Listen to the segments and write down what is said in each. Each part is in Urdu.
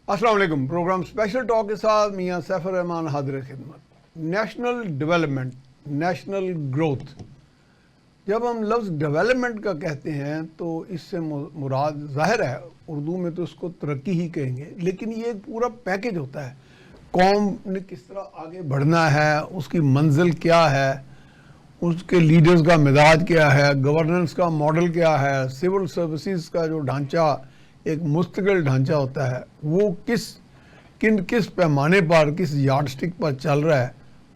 السلام علیکم. پروگرام اسپیشل ٹاک کے ساتھ میاں سیف الرحمان حاضر خدمت. National development, national growth. جب ہم لفظ ڈیولپمنٹ کا کہتے ہیں تو اس سے مراد ظاہر ہے اردو میں تو اس کو ترقی ہی کہیں گے، لیکن یہ ایک پورا پیکج ہوتا ہے. قوم نے کس طرح آگے بڑھنا ہے، اس کی منزل کیا ہے، اس کے لیڈرز کا مزاج کیا ہے، گورننس کا ماڈل کیا ہے، سول سروسز کا جو ڈھانچہ ایک مستقل ڈھانچہ ہوتا ہے وہ کس پیمانے پر، کس یارڈ سٹک پر چل رہا ہے،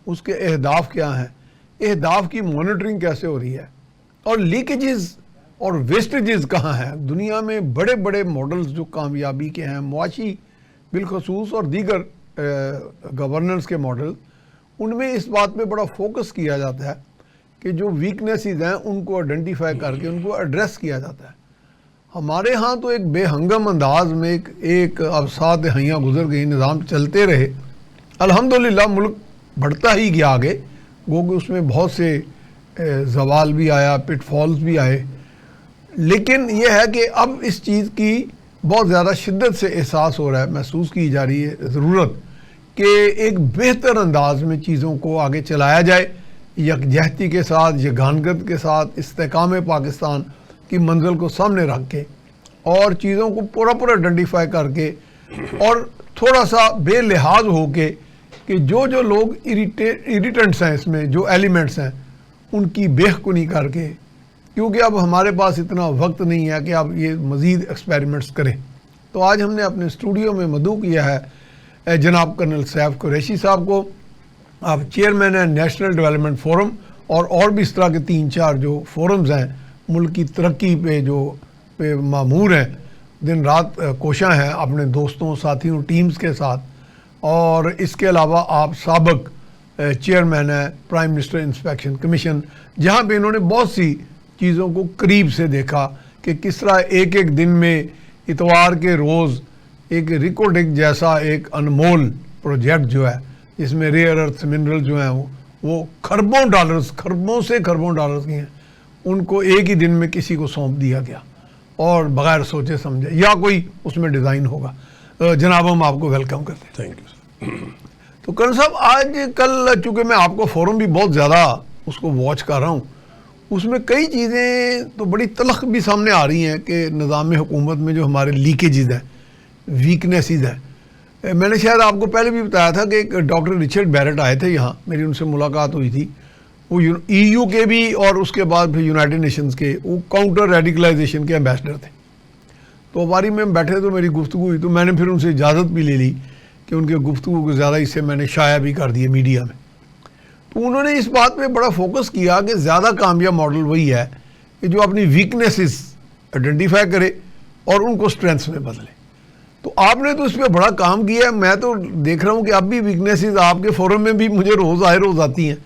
اس کے اہداف کیا ہیں، اہداف کی مانیٹرنگ کیسے ہو رہی ہے، اور لیکیجز اور ویسٹیجز کہاں ہیں. دنیا میں بڑے بڑے ماڈلز جو کامیابی کے ہیں، معاشی بالخصوص اور دیگر گورننس کے ماڈل، ان میں اس بات پہ بڑا فوکس کیا جاتا ہے کہ جو ویکنیسز ہیں ان کو آئیڈینٹیفائی کر کے ان کو ایڈریس کیا جاتا ہے. ہمارے ہاں تو ایک بے ہنگم انداز میں ایک اب 7 دہائیاں گزر گئی، نظام چلتے رہے. الحمدللہ ملک بڑھتا ہی گیا آگے، گو کہ اس میں بہت سے زوال بھی آیا، پٹ فالز بھی آئے، لیکن یہ ہے کہ اب اس چیز کی بہت زیادہ شدت سے احساس ہو رہا ہے، محسوس کی جا رہی ہے ضرورت کہ ایک بہتر انداز میں چیزوں کو آگے چلایا جائے، یکجہتی کے ساتھ، یگانگت کے ساتھ، استحکام پاکستان کی منزل کو سامنے رکھ کے، اور چیزوں کو پورا آئیڈینٹیفائی کر کے، اور تھوڑا سا بے لحاظ ہو کے کہ جو لوگ ایریٹنٹس ہیں، اس میں جو ایلیمنٹس ہیں ان کی بیخ کنی کر کے، کیونکہ اب ہمارے پاس اتنا وقت نہیں ہے کہ اب یہ مزید ایکسپیریمنٹس کریں. تو آج ہم نے اپنے اسٹوڈیو میں مدعو کیا ہے جناب کرنل سیف قریشی صاحب کو. آپ چیئرمین ہیں نیشنل ڈیولپمنٹ فورم، اور بھی اس طرح کے 3-4 جو فورمز ہیں ملک کی ترقی پہ جو مامور ہیں، دن رات کوشاں ہیں اپنے دوستوں، ساتھیوں، ٹیمز کے ساتھ. اور اس کے علاوہ آپ سابق چیئرمین ہیں پرائم منسٹر انسپیکشن کمیشن، جہاں پہ انہوں نے بہت سی چیزوں کو قریب سے دیکھا کہ کس طرح ایک دن میں اتوار کے روز ایک ریکوڈک جیسا ایک انمول پروجیکٹ جو ہے، جس میں ریئر ارتھ منرل جو ہیں وہ کھربوں ڈالرز کی ہیں، ان کو ایک ہی دن میں کسی کو سونپ دیا گیا اور بغیر سوچے سمجھے، یا کوئی اس میں ڈیزائن ہوگا. جناب ہم آپ کو ویلکم کرتے ہیں. Thank you. تو کرن صاحب، آج کل چونکہ میں آپ کو فورم بھی بہت زیادہ اس کو واچ کر رہا ہوں، اس میں کئی چیزیں تو بڑی تلخ بھی سامنے آ رہی ہیں کہ نظام حکومت میں جو ہمارے لیکیجز ہیں، ویکنیسز ہیں. میں نے شاید آپ کو پہلے بھی بتایا تھا کہ ایک ڈاکٹر رچرڈ بیرٹ آئے تھے یہاں، میری ان سے ملاقات ہوئی تھی. وہ EU کے بھی اور اس کے بعد پھر یونائٹڈ نیشنز کے وہ کاؤنٹر ریڈیکلائزیشن کے ایمبیسڈر تھے. تو ہماری میں بیٹھے تو میری گفتگو ہوئی، تو میں نے پھر ان سے اجازت بھی لے لی کہ ان کے گفتگو کو زیادہ اس سے میں نے شائع بھی کر دیے میڈیا میں. تو انہوں نے اس بات پہ بڑا فوکس کیا کہ زیادہ کامیاب ماڈل وہی ہے کہ جو اپنی ویکنیسز آئیڈینٹیفائی کرے اور ان کو اسٹرینتھس میں بدلے. تو آپ نے تو اس پہ بڑا کام کیا ہے. میں تو دیکھ رہا ہوں کہ اب بھی ویکنیسز آپ کے فورم میں بھی مجھے روز آتی ہیں.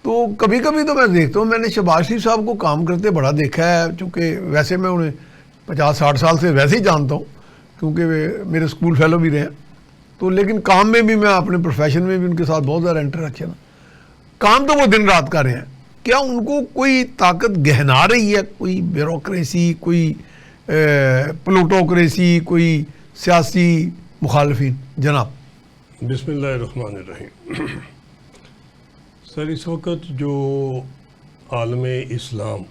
تو کبھی تو میں دیکھتا ہوں، میں نے شہباز شریف صاحب کو کام کرتے بڑا دیکھا ہے، چونکہ ویسے میں انہیں 50-60 سال سے ویسے ہی جانتا ہوں، کیونکہ میرے اسکول فیلو بھی رہے ہیں. تو لیکن کام میں بھی میں اپنے پروفیشن میں بھی ان کے ساتھ بہت زیادہ انٹریکشن ہے. کام تو وہ دن رات کر رہے ہیں. کیا ان کو کوئی طاقت گہنا رہی ہے، کوئی بیوروکریسی، کوئی پلوٹوکریسی، کوئی سیاسی مخالفین؟ جناب بسم اللہ الرحمن الرحیم. سر، اس وقت جو عالم اسلام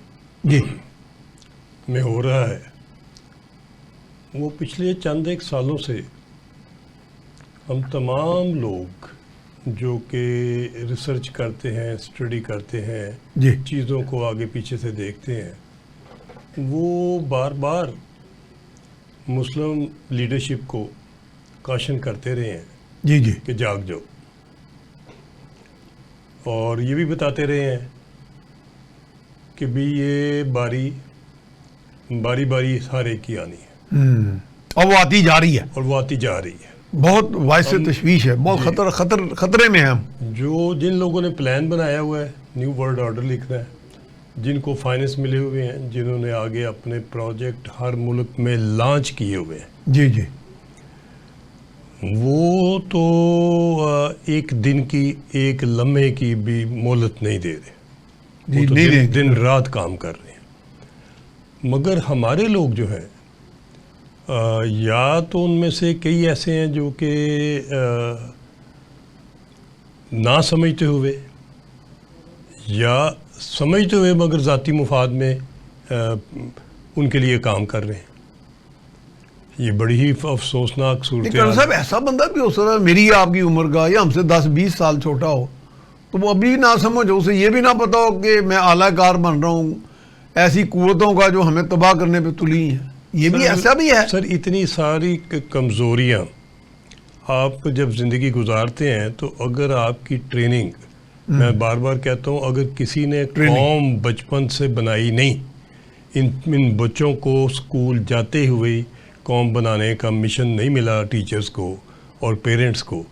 جی میں ہو رہا ہے، وہ پچھلے چند ایک سالوں سے ہم تمام لوگ جو کہ ریسرچ کرتے ہیں، اسٹڈی کرتے ہیں، جی چیزوں کو آگے پیچھے سے دیکھتے ہیں، وہ بار بار مسلم لیڈرشپ کو کاشن کرتے رہے ہیں جی کہ جاگ جاؤ، اور یہ بھی بتاتے رہے ہیں کہ بھی یہ باری باری ہر ایک کی آنی ہے، اور وہ آتی جا رہی ہے، اور وہ آتی جا رہی ہے. بہت باعث تشویش ہے، بہت خطرے میں ہیں ہم. جن لوگوں نے پلان بنایا ہوا ہے، نیو ورلڈ آرڈر لکھنا ہے، جن کو فائننس ملے ہوئے ہیں، جنہوں نے آگے اپنے پروجیکٹ ہر ملک میں لانچ کیے ہوئے ہیں، جی وہ تو ایک دن کی، ایک لمحے کی بھی مہلت نہیں دے رہے. وہ تو دن رات کام کر رہے ہیں. مگر ہمارے لوگ جو ہیں، یا تو ان میں سے کئی ایسے ہیں جو کہ نہ سمجھتے ہوئے یا سمجھتے ہوئے مگر ذاتی مفاد میں ان کے لیے کام کر رہے ہیں. یہ بڑی ہی افسوسناک صورتحال. صاحب ایسا بندہ بھی ہو سکتا ہے میری آپ کی عمر کا یا ہم سے 10-20 سال چھوٹا ہو تو وہ ابھی نہ سمجھ ہو، اسے یہ بھی نہ پتا ہو کہ میں اعلیٰ کار بن رہا ہوں ایسی قوتوں کا جو ہمیں تباہ کرنے پہ تلی ہیں. یہ بھی ایسا بھی ہے سر. اتنی ساری کمزوریاں آپ جب زندگی گزارتے ہیں تو اگر آپ کی ٹریننگ، میں بار بار کہتا ہوں، اگر کسی نے قوم بچپن سے بنائی نہیں، ان بچوں کو اسکول جاتے ہوئے قوم بنانے کا مشن نہیں ملا ٹیچرز کو اور پیرنٹس کو،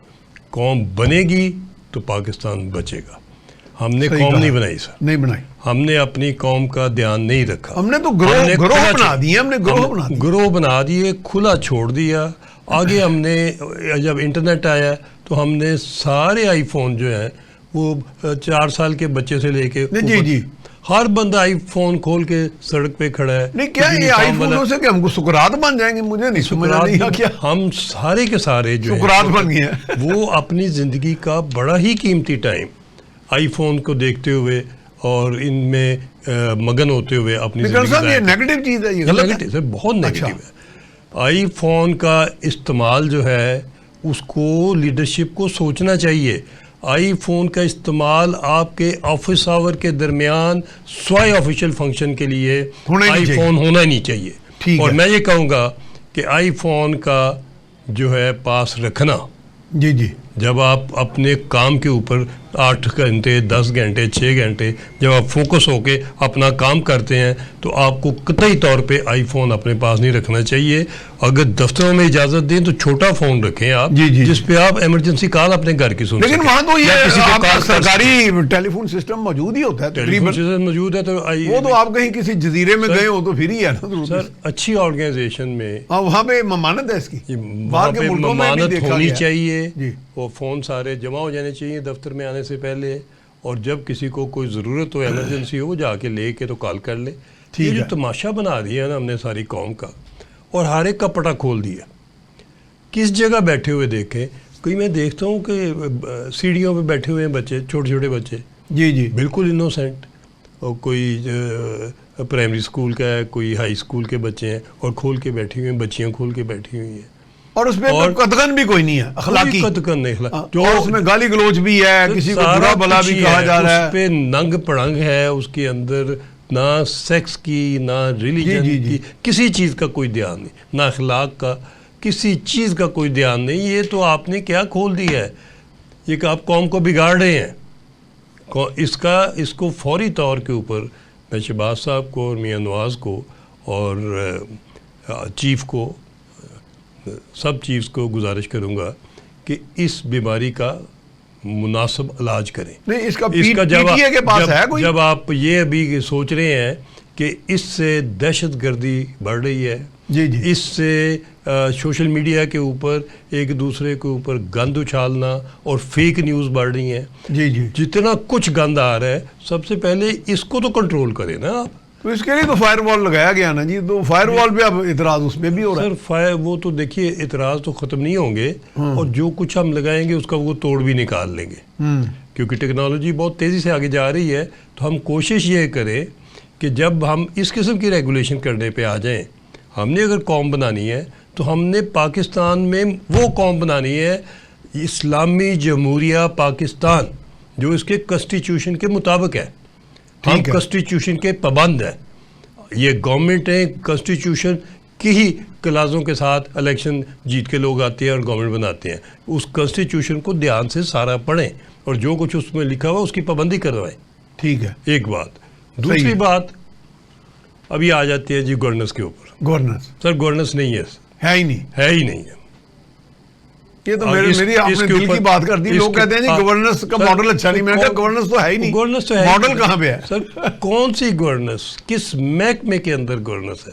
قوم بنے گی تو پاکستان بچے گا. ہم نے قوم نہیں بنائی سر، نہیں بنائی. ہم نے اپنی قوم کا دھیان نہیں رکھا. ہم نے تو گروہ بنا دیے، ہم نے گروہ بنا دیے، کھلا چھوڑ دیا. آگے ہم نے جب انٹرنیٹ آیا تو ہم نے سارے آئی فون جو ہیں وہ 4 سال کے بچے سے لے کے جی ہر بندہ آئی فون کھول کے سڑک پہ کھڑا ہے. نہیں کیا یہ آئی فونوں سے کہ ہم کو سکرات بن جائیں گے؟ مجھے نہیں سمجھ نہیں کیا ہم سارے کے سارے جو سکرات بن گئے ہیں. وہ اپنی زندگی کا بڑا ہی قیمتی ٹائم آئی فون کو دیکھتے ہوئے اور ان میں مگن ہوتے ہوئے اپنی زندگی. یہ نیگیٹو چیز ہے، یہ غلط ہے، بہت نیگیٹو ہے. آئی فون کا استعمال جو ہے اس کو لیڈرشپ کو سوچنا چاہیے. آئی فون کا استعمال آپ کے آفس آور کے درمیان سوائے آفیشیل فنکشن کے لیے آئی فون ہونا نہیں چاہیے. اور میں یہ کہوں گا کہ آئی فون کا جو ہے پاس رکھنا، جی جب آپ اپنے کام کے اوپر 8 گھنٹے 10 گھنٹے 6 گھنٹے جب آپ فوکس ہو کے اپنا کام کرتے ہیں تو آپ کو قطعی طور پہ آئی فون اپنے پاس نہیں رکھنا چاہیے. اگر دفتروں میں اجازت دیں تو چھوٹا فون رکھیں آپ، جس پہ آپ ایمرجنسی کال اپنے گھر کی سن سکیں. لیکن وہاں تو یہ سرکاری ٹیلی فون سسٹم موجود ہی ہوتا ہے، ٹیلی فون سسٹم موجود ہے. تو وہ تو آپ کہیں کسی جزیرے میں گئے ہو تو پھر ہی ہے نا سر. اچھی آرگنائزیشن میں وہاں پہ ممانت ہے اس کی، وہاں پہ ممانت ہونی چاہیے. وہ فون سارے جمع ہو جانے چاہیے دفتر میں آنے سے پہلے، اور جب کسی کو کوئی ضرورت ہو، ایمرجنسی ہو، جا کے لے کے تو کال کر لے. یہ جو تماشا بنا دیا نا ہم نے ساری قوم کا، اور ہر ایک کا پٹا کھول دیا. کس جگہ بیٹھے ہوئے دیکھیں، کوئی میں دیکھتا ہوں کہ سیڑھیوں پہ بیٹھے ہوئے ہیں بچے، چھوٹے چھوٹے بچے، جی بالکل انوسینٹ. اور کوئی پرائمری اسکول کا ہے، کوئی ہائی اسکول کے بچے ہیں، اور کھول کے بیٹھی ہوئی ہیں، بچیاں کھول کے بیٹھی ہوئی ہیں. اور اس میں قدغن بھی کوئی نہیں ہے اخلاقی، قدغن نہیں، جو اس میں گالی گلوچ بھی ہے، کسی کو برا بلا بھی کہا جا رہا ہے. اس پہ ننگ پڑنگ ہے، اس کے اندر نہ سیکس کی، نہ ریلیجن کی، کسی چیز کا کوئی دھیان نہیں، نہ اخلاق کا، کسی چیز کا کوئی دھیان نہیں. یہ تو آپ نے کیا کھول دیا ہے، یہ کہ آپ قوم کو بگاڑ رہے ہیں. اس کو فوری طور کے اوپر میں شہباز صاحب کو اور میاں نواز کو اور چیف کو، سب چیفز کو گزارش کروں گا کہ اس بیماری کا مناسب علاج کریں. نہیں اس کا PTA کے پاس ہے کوئی؟ جب آپ یہ ابھی سوچ رہے ہیں کہ اس سے دہشت گردی بڑھ رہی ہے، اس سے سوشل میڈیا کے اوپر ایک دوسرے کے اوپر گند اچھالنا اور فیک نیوز بڑھ رہی ہیں، جتنا کچھ گند آ رہا ہے، سب سے پہلے اس کو تو کنٹرول کریں نا آپ. تو اس کے لیے تو فائر وال لگایا گیا نا جی، تو فائر وال پہ اب اعتراض اس پہ بھی ہو رہا ہے. سر وہ تو دیکھیے اعتراض تو ختم نہیں ہوں گے، اور جو کچھ ہم لگائیں گے اس کا وہ توڑ بھی نکال لیں گے، کیونکہ ٹیکنالوجی بہت تیزی سے آگے جا رہی ہے. تو ہم کوشش یہ کریں کہ جب ہم اس قسم کی ریگولیشن کرنے پہ آ جائیں، ہم نے اگر قوم بنانی ہے تو ہم نے پاکستان میں وہ قوم بنانی ہے اسلامی جمہوریہ پاکستان، جو اس کے کنسٹیٹیوشن کے مطابق ہے. ہم کنسٹیٹیوشن کے پابند ہیں. یہ گورنمنٹ ہے، کنسٹیٹیوشن کی ہی کلازوں کے ساتھ الیکشن جیت کے لوگ آتے ہیں اور گورنمنٹ بناتے ہیں. اس کنسٹیٹیوشن کو دھیان سے سارا پڑھیں اور جو کچھ اس میں لکھا ہوا اس کی پابندی کروائیں. ٹھیک ہے، ایک بات. دوسری بات ابھی آ جاتی ہے جی گورننس کے اوپر. گورننس سر گورننس نہیں ہے ہی نہیں، ہے ہی نہیں ہے. یہ تو میری آپ نے دل کی بات کر دی. لوگ کہتے ہیں جی گورننس کا ماڈل اچھا نہیں. میں نے کہا گورننس تو ہے ہی نہیں. گورننس تو ہے، ماڈل کہاں پہ ہے سر؟ کون سی گورننس؟ کس محکمے کے اندر گورننس ہے؟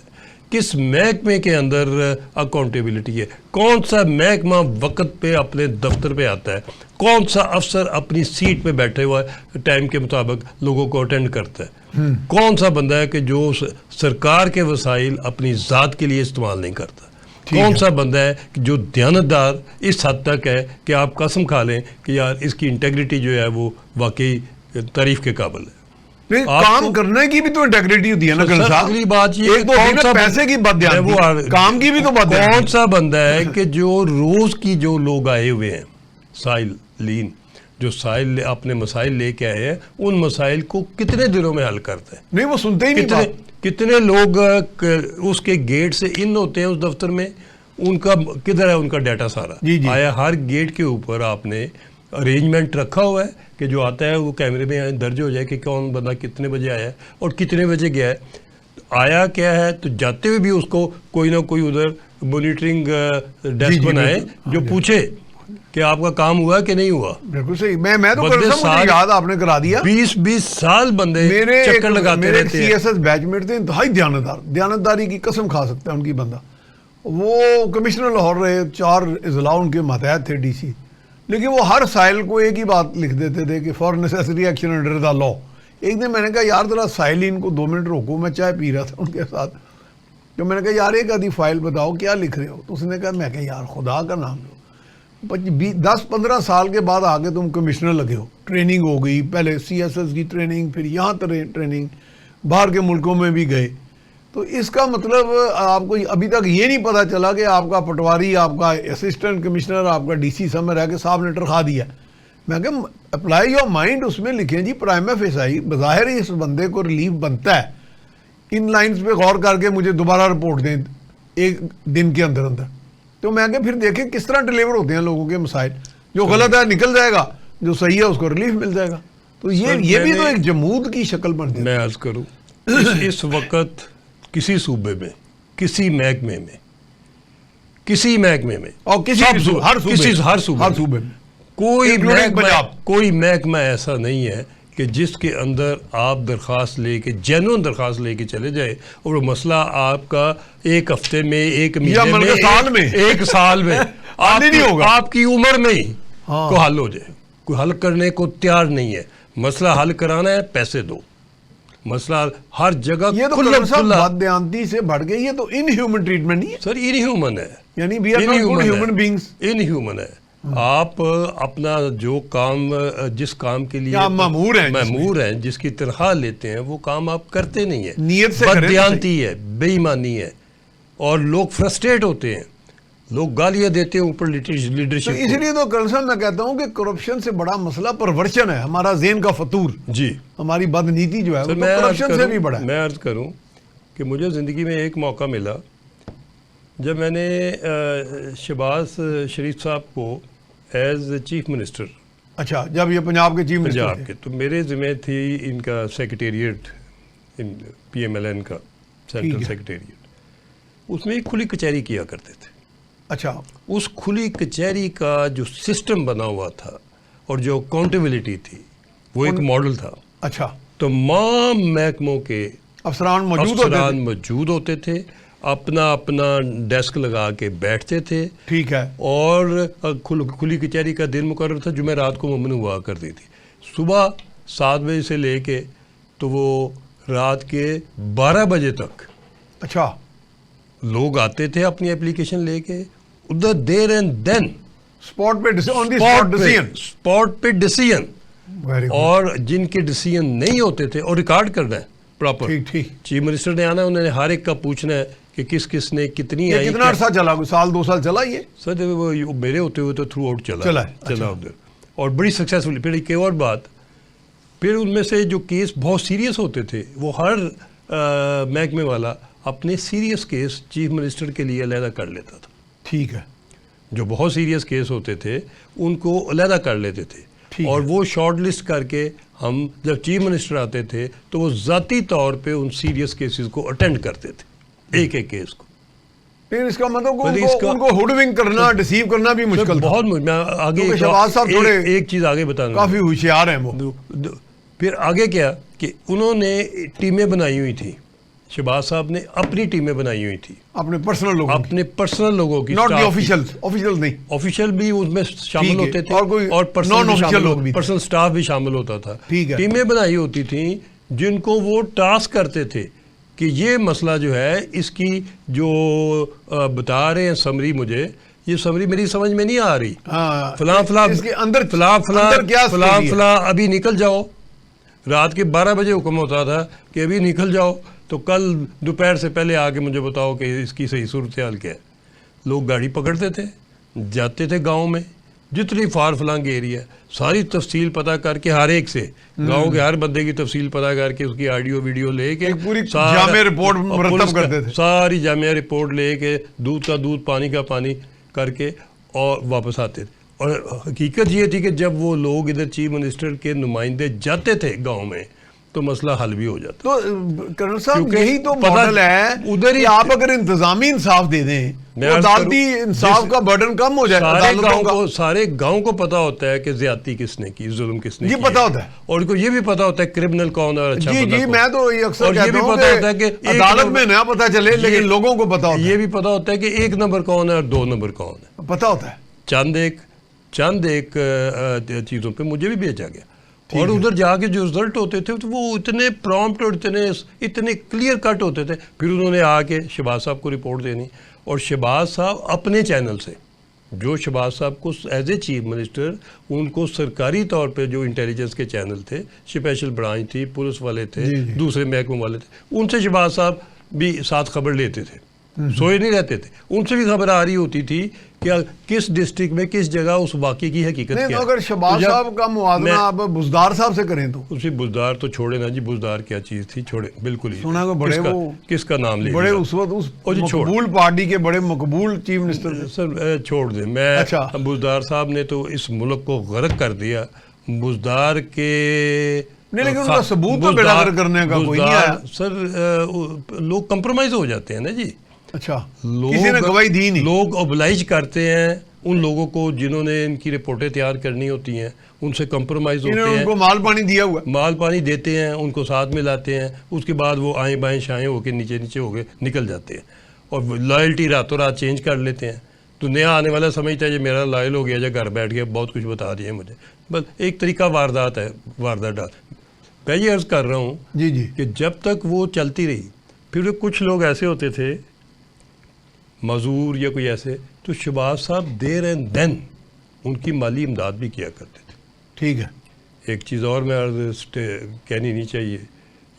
کس محکمے کے اندر اکاؤنٹیبلٹی ہے؟ کون سا محکمہ وقت پہ اپنے دفتر پہ آتا ہے؟ کون سا افسر اپنی سیٹ پہ بیٹھے ہوا ٹائم کے مطابق لوگوں کو اٹینڈ کرتا ہے؟ کون سا بندہ ہے کہ جو سرکار کے وسائل اپنی ذات کے لیے استعمال نہیں کرتا؟ کون سا بندہ ہے جو دیانتدار اس حد تک ہے کہ آپ قسم کھا لیں کہ یار اس کی انٹیگریٹی جو ہے وہ واقعی تعریف کے قابل ہے. کام کرنے کی بھی تو انٹیگریٹی ہوتی ہے نا کرن صاحب. اگلی بات یہ ایک تو پیسے کی بات دھیان, کام کی بھی تو بات. کون سا بندہ ہے کہ جو روز کی جو لوگ آئے ہوئے ہیں سائلین, جو سائل اپنے مسائل لے کے آئے ہیں, ان مسائل کو کتنے دنوں میں حل کرتا ہے؟ نہیں, وہ سنتے ہی نہیں. کتنے لوگ اس کے گیٹ سے ان ہوتے ہیں اس دفتر میں, ان کا کدھر ہے ان کا ڈیٹا سارا؟ آیا ہر گیٹ کے اوپر آپ نے ارینجمنٹ رکھا ہوا ہے کہ جو آتا ہے وہ کیمرے میں درج ہو جائے کہ کون بندہ کتنے بجے آیا ہے اور کتنے بجے گیا ہے, آیا کیا ہے, تو جاتے ہوئے بھی اس کو کوئی نہ کوئی ادھر مانیٹرنگ ڈیسک بنائے جو پوچھے کہ آپ کا کام ہوا کہ نہیں ہوا. بالکل صحیح. میں تو مجھے یاد آپ نے کرا دیا, 20 سال بندے چکر لگاتے رہتے ہیں. سی ایس ایس بیچ میٹ تھے, انتہائی دیانتداری کی قسم کھا سکتا ہے ان کی بندہ. وہ کمشنر لاہور رہے, 4 اضلاع ان کے ماتحت تھے ڈی سی, لیکن وہ ہر سائل کو ایک ہی بات لکھ دیتے تھے کہ for necessary action under the law. ایک دن میں نے کہا یار ذرا سائلین کو 2 منٹ روکو, میں چائے پی رہا تھا ان کے ساتھ, تو میں نے کہا یار ایک آدھی فائل بتاؤ کیا لکھ رہے ہو, تو اس نے کہا, میں کہا یار خدا کا نام لو, 10-15 سال کے بعد آگے تم کمشنر لگے ہو, ٹریننگ ہو گئی, پہلے سی ایس ایس کی ٹریننگ, پھر یہاں ٹریننگ, باہر کے ملکوں میں بھی گئے, تو اس کا مطلب آپ کو ابھی تک یہ نہیں پتا چلا کہ آپ کا پٹواری, آپ کا اسسٹنٹ کمشنر, آپ کا ڈی سی سب میں رہ کے صاحب نے تنخواہ دیا. میں کہ اپلائی یور مائنڈ, اس میں لکھیں جی پرائم فیسائی, بظاہر ہی اس بندے کو ریلیف بنتا ہے, ان لائنز پہ غور کر کے مجھے دوبارہ رپورٹ دیں 1 دن کے اندر. تو میں کہ پھر دیکھیں کس طرح ڈیلیور ہوتے ہیں لوگوں کے مسائل, جو غلط ہے نکل جائے گا, جو صحیح ہے اس کو ریلیف مل جائے گا. تو یہ بھی تو ایک جمود کی شکل بن جائے. میں عرض کروں اس وقت کسی صوبے میں, کسی محکمے میں, اور ہر صوبے میں کوئی محکمہ ایسا نہیں ہے کہ جس کے اندر آپ درخواست لے کے, جینوئن درخواست لے کے چلے جائے اور وہ مسئلہ آپ کا 1 ہفتے میں, 1 مہینے میں, 1 سال میں آپ کی عمر میں ہی کو حل ہو جائے. کوئی حل کرنے کو تیار نہیں ہے. مسئلہ حل کرانا ہے, پیسے دو. مسئلہ ہر جگہ یہ تو بددیانتی سے بڑھ گئی, یہ تو ان ہیومن ٹریٹمنٹ نہیں ہے سر, ان ہیومن ہے, یعنی we are not good human beings. Inhuman ہے. آپ اپنا جو کام, جس کام کے لیے مامور ہیں, جس کی تنخواہ لیتے ہیں, وہ کام آپ کرتے نہیں ہیں. نیت سے بددیانتی ہے, بے ایمانی ہے, اور لوگ فرسٹریٹ ہوتے ہیں, لوگ گالیاں دیتے ہیں اوپر لیڈرشپ. اس لیے تو کرن صاحب میں کہتا ہوں کہ کرپشن سے بڑا مسئلہ پرورشن ہے, ہمارا ذہن کا فطور, جی, ہماری بدنیتی جو ہے وہ کرپشن سے بھی بڑا ہے. میں عرض کروں کہ مجھے زندگی میں ایک موقع ملا جب میں نے شہباز شریف صاحب کو ایز چیف منسٹر, اچھا, جب یہ پنجاب کے چیف منسٹر تھے, تو میرے ذمہ تھی ان کا secretariat, P M L N کا سینٹرل سیکریٹریٹ. اس میں ایک کھلی کچہری کیا کرتے تھے. اچھا, اس کھلی کچہری کا جو سسٹم بنا ہوا تھا اور جو اکاؤنٹیبلٹی تھی وہ ایک ماڈل تھا. اچھا, تمام محکموں کے افسران موجود ہوتے تھے, اپنا ڈیسک لگا کے بیٹھتے تھے. ٹھیک ہے. اور کھلی کچہری کا دن مقرر تھا, جمعرات کو ممنوع ہوا کرتی تھی. صبح 7 بجے سے لے کے تو وہ رات کے 12 بجے تک. اچھا, لوگ آتے تھے اپنی اپلیکیشن لے کے ادھر, دیر اینڈ دین اسپاٹ پہ ڈیسیژن, اور جن کے ڈیسیژن نہیں ہوتے تھے, اور ریکارڈ کرنا ہے پراپر. چیف منسٹر نے آنا ہے, انہوں نے ہر ایک کا پوچھنا ہے کہ کس نے کتنی آئی. کتنا عرصہ چلا, 2 سال چلا یہ سر؟ وہ میرے ہوتے ہوئے تو تھرو آؤٹ چلا ادھر, اور بڑی سکسیسفلی. پھر ایک اور بات, پھر ان میں سے جو کیس بہت سیریس ہوتے تھے, وہ ہر محکمے والا اپنے سیریس کیس چیف منسٹر کے لیے علیحدہ کر لیتا تھا. ٹھیک ہے. جو بہت سیریس کیس ہوتے تھے ان کو علیحدہ کر لیتے تھے, اور وہ شارٹ لسٹ کر کے ہم جب چیف منسٹر آتے تھے تو وہ ذاتی طور پہ ان سیریس کیسز کو اٹینڈ کرتے تھے, ایک کیس کو. پھر اس کا مطلب ان کو ہوڈونگ کرنا, ڈیسیو کرنا بھی مشکل تھا. بہت. میں آگے شہباز صاحب تھوڑے ایک چیز آگے بتانا, کافی ہوشیار ہیں وہ. پھر آگے کیا کہ انہوں نے ٹیمیں بنائی ہوئی تھی, شہباز صاحب نے اپنی ٹیمیں بنائی ہوئی تھی, اپنے پرسنل لوگوں کی, not the official نہیں, آفیشیل بھی اس میں شامل ہوتے تھے, اور پرسنل سٹاف بھی شامل ہوتا تھا. ٹیمیں بنائی ہوتی تھیں جن کو وہ ٹاسک کرتے تھے کہ یہ مسئلہ جو ہے اس کی جو بتا رہے ہیں سمری مجھے، یہ سمری میری سمجھ میں نہیں آ رہی. فلاں فلاں اس کے اندر فلاں فلاں کیا فلاں فلاں ابھی نکل جاؤ. رات کے 12 بجے حکم ہوتا تھا کہ ابھی نکل جاؤ، تو کل دوپہر سے پہلے آ کے مجھے بتاؤ کہ اس کی صحیح صورتحال کیا ہے. لوگ گاڑی پکڑتے تھے، جاتے تھے گاؤں میں، جتنی فار فلانگ ایریا ساری تفصیل پتہ کر کے، ہر ایک سے گاؤں کے ہر بندے کی تفصیل پتہ کر کے، اس کی آڈیو ویڈیو لے کے پوری جامع رپورٹ مرتب کرتے تھے، ساری جامع رپورٹ لے کے، دودھ کا دودھ پانی کا پانی کر کے اور واپس آتے تھے. اور حقیقت یہ تھی کہ جب وہ لوگ ادھر چیف منسٹر کے نمائندے جاتے تھے گاؤں میں تو مسئلہ حل بھی ہو جاتا. تو کرنل صاحب یہی تو ماڈل ہے ادھر ہی. آپ اگر انتظامی انصاف دے دیں تو عدالتی انصاف کا برڈن کم ہو جائے. سارے گاؤں کو پتا ہوتا ہے کہ زیادتی کس نے کی، ظلم کس نے کی، یہ پتا ہوتا ہے، اور ان کو یہ بھی پتا ہوتا ہے کرمنل کون ہے اور اچھا بندہ جی کون. میں تو یہ اکثر کہتا ہوں کہ عدالت میں نہ پتا چلے لیکن لوگوں کو پتا ہوتا ہے. یہ بھی پتا ہوتا ہے کہ 1 نمبر کون ہے اور 2 نمبر کون ہے، پتا ہوتا ہے. چند ایک چیزوں پہ مجھے بھی بھیجا گیا، اور ادھر جا کے جو رزلٹ ہوتے تھے تو وہ اتنے پرومپٹ اور اتنے کلیئر کٹ ہوتے تھے. پھر انہوں نے آ کے شہباز صاحب کو رپورٹ دینی، اور شہباز صاحب اپنے چینل سے، جو شہباز صاحب کو ایز اے چیف منسٹر ان کو سرکاری طور پہ جو انٹیلیجنس کے چینل تھے، اسپیشل برانچ تھی، پولیس والے تھے، دوسرے محکموں والے تھے، ان سے شہباز صاحب بھی ساتھ خبر لیتے تھے، سوئے نہیں رہتے تھے. ان سے بھی خبر آ رہی ہوتی تھی کہ کس ڈسٹرکٹ میں کس جگہ اس واقعے کی حقیقت کیا ہے. اگر شہباز صاحب کا موازنہ آپ بزدار صاحب سے کریں تو اسی بزدار تو چھوڑے نا جی، بزدار کیا چیز تھی، چھوڑے بالکل ہی. سنا کہ بڑے وہ کس کا نام لے بڑے اس وقت اس مقبول پارٹی کے بڑے مقبول چیف منسٹر. سر چھوڑ دیں، میں بزدار صاحب نے تو اس ملک کو غرق کر دیا. بزدار کے نہیں، لیکن ان کا ثبوت تو بیڑا غرق کرنے کا کوئی نہیں آیا. سر لوگ کمپرومائز ہو جاتے ہیں نا جی. اچھا، کسی نے گواہی دی نہیں. لوگ اوبلائج کرتے ہیں ان لوگوں کو جنہوں نے ان کی رپورٹیں تیار کرنی ہوتی ہیں، ان سے کمپرومائز ہوتے ہیں. ان کو مال پانی دیا ہوا، مال پانی دیتے ہیں، ان کو ساتھ میں لاتے ہیں، اس کے بعد وہ آئیں بائیں شائیں ہو کے نیچے ہو کے نکل جاتے ہیں، اور لائلٹی راتوں رات چینج کر لیتے ہیں. تو نیا آنے والا سمجھتا ہے یہ میرا لائل ہو گیا، جب گھر بیٹھ گیا بہت کچھ بتا دیا مجھے. بس ایک طریقہ واردات ہے، واردات ڈال. میں یہ عرض کر رہا ہوں جی کہ جب تک وہ چلتی رہی، پھر کچھ لوگ ایسے ہوتے تھے معذور یا کوئی ایسے، تو شہباز صاحب دیر اینڈ دین ان کی مالی امداد بھی کیا کرتے تھے. ٹھیک ہے. ایک چیز اور میں عرض کہنی نہیں چاہیے،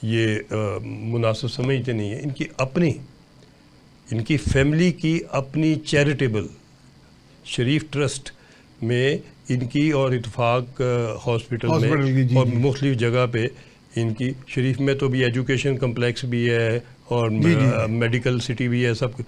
یہ مناسب سمجھتے نہیں ہیں، ان کی فیملی کی اپنی چیریٹیبل شریف ٹرسٹ میں ان کی، اور اتفاق ہاسپٹل میں اور مختلف جگہ پہ ان کی، شریف میں تو بھی ایجوکیشن کمپلیکس بھی ہے اور میڈیکل سٹی بھی ہے سب.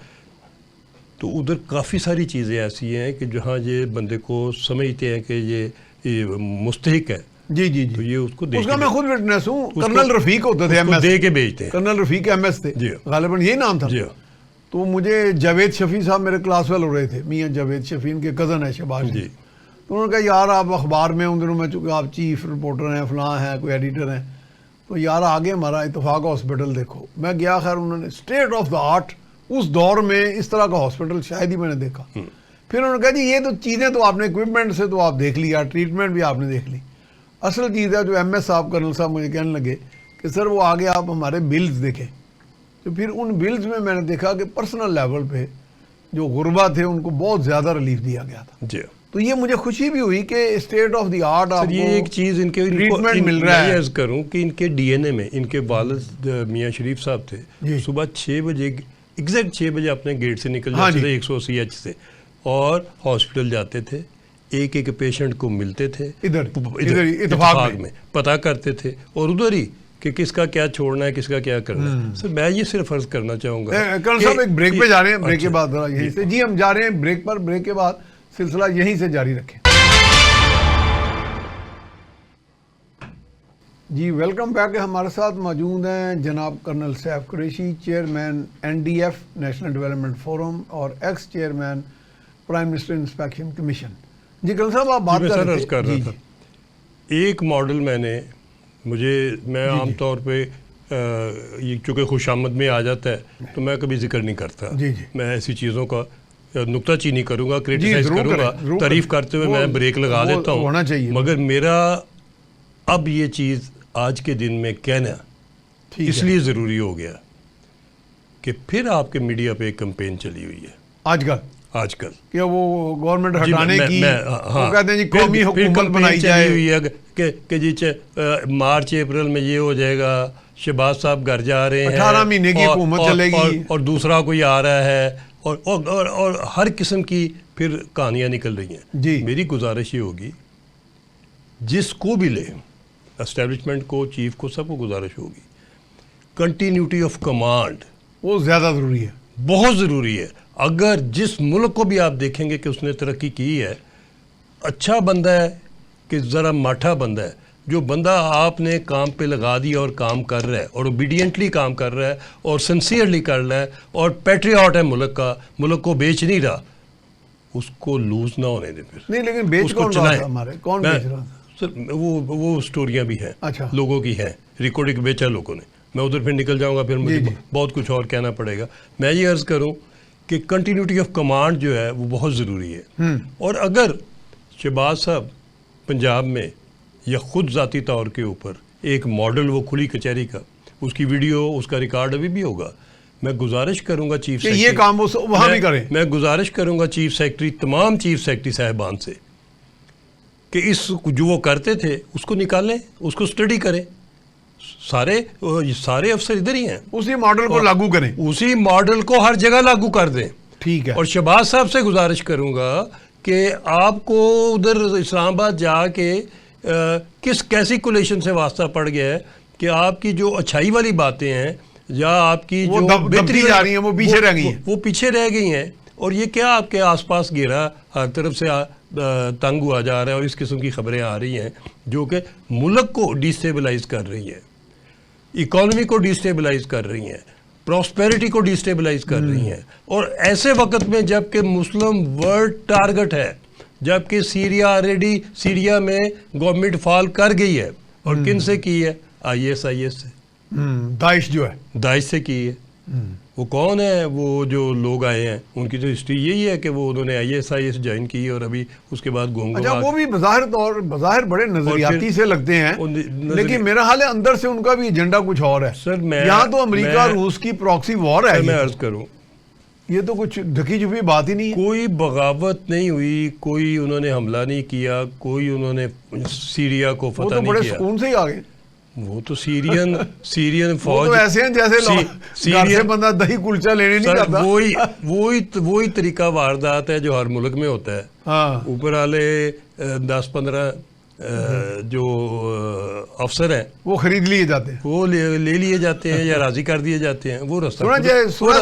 تو ادھر کافی ساری چیزیں ایسی ہیں کہ جہاں یہ بندے کو سمجھتے ہیں کہ یہ مستحق ہے. جی تو یہ اس کو اس کا میں خود وٹنس ہوں. کرنل رفیق ہوتے تھے، دے کے بیچتے ہیں. کرنل رفیق ایم ایس تھے غالباً، یہی نام تھا. تو مجھے جاوید شفیع صاحب میرے کلاس فیل ہو رہے تھے، میاں جاوید شفیع ان کے کزن ہے شہباز جی. تو انہوں نے کہا یار آپ اخبار میں ان دنوں میں، چونکہ آپ چیف رپورٹر ہیں، فلاں ہیں، کوئی ایڈیٹر ہیں، تو یار آگے ہمارا اتفاق ہاسپٹل دیکھو. میں گیا، خیر انہوں نے اسٹیٹ آف دا آرٹ اس دور میں اس طرح کا ہاسپٹل شاید ہی میں نے دیکھا. پھر انہوں نے کہا جی یہ تو چیزیں تو آپ نے اکوپمنٹ سے تو آپ دیکھ لیا، ٹریٹمنٹ بھی آپ نے دیکھ لی، اصل چیز ہے جو ایم ایس صاحب کرنل صاحب مجھے کہنے لگے کہ سر وہ آگے آپ ہمارے بلز دیکھیں. تو پھر ان بلز میں نے دیکھا کہ پرسنل لیول پہ جو غربا تھے ان کو بہت زیادہ ریلیف دیا گیا تھا. جی. تو یہ مجھے خوشی بھی ہوئی کہ اسٹیٹ آف دی آرٹ آپ کو یہ ایک چیز ان کے ٹریٹمنٹ مل رہا ہے. عرض کروں کہ ان کے ڈی این اے میں ان کے والد میاں شریف صاحب تھے، صبح 6 بجے ایگزیکٹ 6 بجے اپنے گیٹ سے نکل جاتے تھے 180 ایچ سے، اور ہاسپٹل جاتے تھے، ایک ایک پیشنٹ کو ملتے تھے ادھر اتفاق میں، پتہ کرتے تھے، اور ادھر ہی کہ کس کا کیا چھوڑنا ہے، کس کا کیا کرنا ہے. سر میں یہ صرف عرض کرنا چاہوں گا کرنل صاحب ایک بریک پہ جا رہے ہیں، بریک کے بعد یہیں سے جی ہم جا رہے ہیں بریک پر، بریک کے بعد سلسلہ یہیں سے جاری رکھیں. جی ویلکم بیک. ہمارے ساتھ موجود ہیں جناب colonel Saif Qureshi, chairman NDF national development forum اور ex chairman prime minister inspection commission. جی کرنل صاحب آپ بات کر رہا تھا. ایک ماڈل میں عام طور پہ یہ چونکہ خوش آمد میں آ جاتا ہے تو میں کبھی ذکر نہیں کرتا. میں ایسی چیزوں کا نکتہ چینی کروں گا، کریٹیسائز کروں گا، تعریف کرتے ہوئے میں بریک لگا دیتا ہوں. مگر میرا اب یہ چیز آج کے دن میں کہنا اس لیے ضروری ہو گیا کہ پھر آپ کے میڈیا پہ ایک کمپین چلی ہوئی ہے آج کل کہ وہ گورنمنٹ ہٹانے کی ہاں کہتے ہیں جی قومی حکومت بنائی جائے ہوئی ہے کہ جی مارچ اپریل میں یہ ہو جائے گا، شہباز صاحب گھر جا رہے ہیں، 18 مہینے کی حکومت چلے گی اور دوسرا کوئی آ رہا ہے، اور ہر قسم کی پھر کہانیاں نکل رہی ہیں. جی میری گزارش یہ ہوگی جس کو بھی لے، اسٹیبلشمنٹ کو، چیف کو، سب کو گزارش ہوگی، کنٹینیوٹی آف کمانڈ وہ زیادہ ضروری ہے، بہت ضروری ہے. اگر جس ملک کو بھی آپ دیکھیں گے کہ اس نے ترقی کی ہے، اچھا بندہ ہے کہ ذرا ماٹھا بندہ ہے، جو بندہ آپ نے کام پہ لگا دیا اور کام کر رہا ہے اور اوبیڈینٹلی کام کر رہا ہے اور سنسیئرلی کر رہا ہے اور پیٹریاٹ ہے ملک کا، ملک کو بیچ نہیں رہا، اس کو لوز نہ ہونے دیں. پھر نہیں لیکن بیچ کون رہا تھا ہمارے، کون بیچ رہا تھا؟ سر وہ سٹوریاں بھی ہیں، اچھا لوگوں کی ہیں، ریکارڈنگ بیچا لوگوں نے. میں ادھر پھر نکل جاؤں گا، پھر مجھے بہت کچھ اور کہنا پڑے گا. میں یہ عرض کروں کہ کنٹینیوٹی آف کمانڈ جو ہے وہ بہت ضروری ہے. اور اگر شہباز صاحب پنجاب میں یا خود ذاتی طور کے اوپر ایک ماڈل، وہ کھلی کچہری کا، اس کی ویڈیو، اس کا ریکارڈ ابھی بھی ہوگا، میں گزارش کروں گا چیف سیکرٹری، یہ کام وہاں بھی کریں. میں گزارش کروں گا چیف سیکرٹری، تمام چیف سیکرٹری صاحبان سے کہ جو وہ کرتے تھے اس کو نکالیں، اس کو اسٹڈی کریں. سارے افسر ادھر ہی ہیں، اسی ماڈل کو لاگو کریں، اسی ماڈل کو ہر جگہ لاگو کر دیں. ٹھیک ہے. اور شہباز صاحب سے گزارش کروں گا کہ آپ کو ادھر اسلام آباد جا کے کیسی کولیشن سے واسطہ پڑ گیا ہے کہ آپ کی جو اچھائی والی باتیں ہیں یا آپ کی جو بہتری جا رہی ہیں وہ پیچھے رہ گئی ہیں، وہ پیچھے رہ گئی ہیں. اور یہ کیا آپ کے آس پاس گھیرا ہر طرف سے تنگ ہوا جا رہا ہے، اور اس قسم کی خبریں آ رہی ہیں جو کہ ملک کو ڈیسٹیبلائز کر رہی ہیں، اکانومی کو ڈیسٹیبلائز کر رہی ہیں، پراسپیرٹی کو ڈیسٹیبلائز کر رہی ہیں. اور ایسے وقت میں جب کہ مسلم ورلڈ ٹارگٹ ہے، جب کہ سیریا میں گورنمنٹ فال کر گئی ہے، اور کن سے کی ہے؟ آئی ایس سے، داعش جو ہے، داعش سے کی ہے. وہ کون ہے؟ وہ جو لوگ آئے ہیں ان کی تو ہسٹری یہی ہے کہ وہ انہوں نے آئی ایس جوائن کی اور ابھی اس کے بعد اچھا وہ بھی بظاہر بڑے نظریاتی سے لگتے ہیں، لیکن میرا حال ہے اندر سے ان کا بھی ایجنڈا کچھ اور ہے. سر یہاں تو امریکہ روس کی پراکسی وار ہے. میں عرض کروں، یہ تو کچھ ڈھکی چھپی بات ہی نہیں ہے. کوئی بغاوت نہیں ہوئی، کوئی انہوں نے حملہ نہیں کیا، کوئی انہوں نے سیریا کو فتح نہیں کیا. وہ تو بڑے سکون سے ہی آ گئے. وہ تو سیرین فوج تو ایسے ہیں جیسے گھر سے بندہ دہی کلچا لینے نہیں جاتا. وہی طریقہ واردات ہے جو ہر ملک میں ہوتا ہے. اوپر والے 10-15 جو افسر ہیں وہ خرید لیے جاتے ہیں، وہ لے لیے جاتے ہیں یا راضی کر دیے جاتے ہیں. وہ رستہ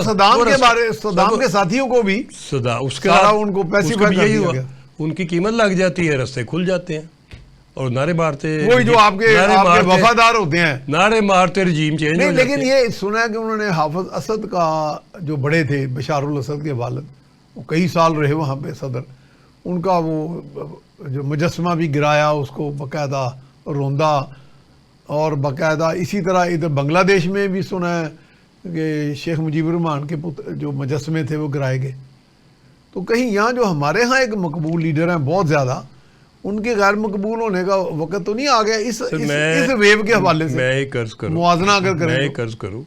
صدام کے ساتھیوں کو بھی اس کے ان کو پیسیفائی کر دیا گیا، ان کی قیمت لگ جاتی ہے، رستے کھل جاتے ہیں اور نعرے مارتے، وہی جو آپ کے وفادار ہوتے ہیں، نعرے مارتے رجیم چینج ہو جاتے ہیں. لیکن یہ سنا ہے کہ انہوں نے حافظ اسد کا جو بڑے تھے، بشار الاسد کے والد، وہ کئی سال رہے وہاں پہ صدر، ان کا وہ جو مجسمہ بھی گرایا، اس کو باقاعدہ روندا، اور باقاعدہ اسی طرح ادھر بنگلہ دیش میں بھی سنا ہے کہ شیخ مجیب الرحمان کے جو مجسمے تھے وہ گرائے گئے. تو کہیں یہاں جو ہمارے ہاں ایک مقبول لیڈر ہیں بہت زیادہ، ان کے غیر مقبول ہونے کا وقت تو نہیں آ گیا اس ویو کے حوالے سے؟ میں ایک عرض کروں، موازنہ اگر کریں، میں ایک عرض کروں،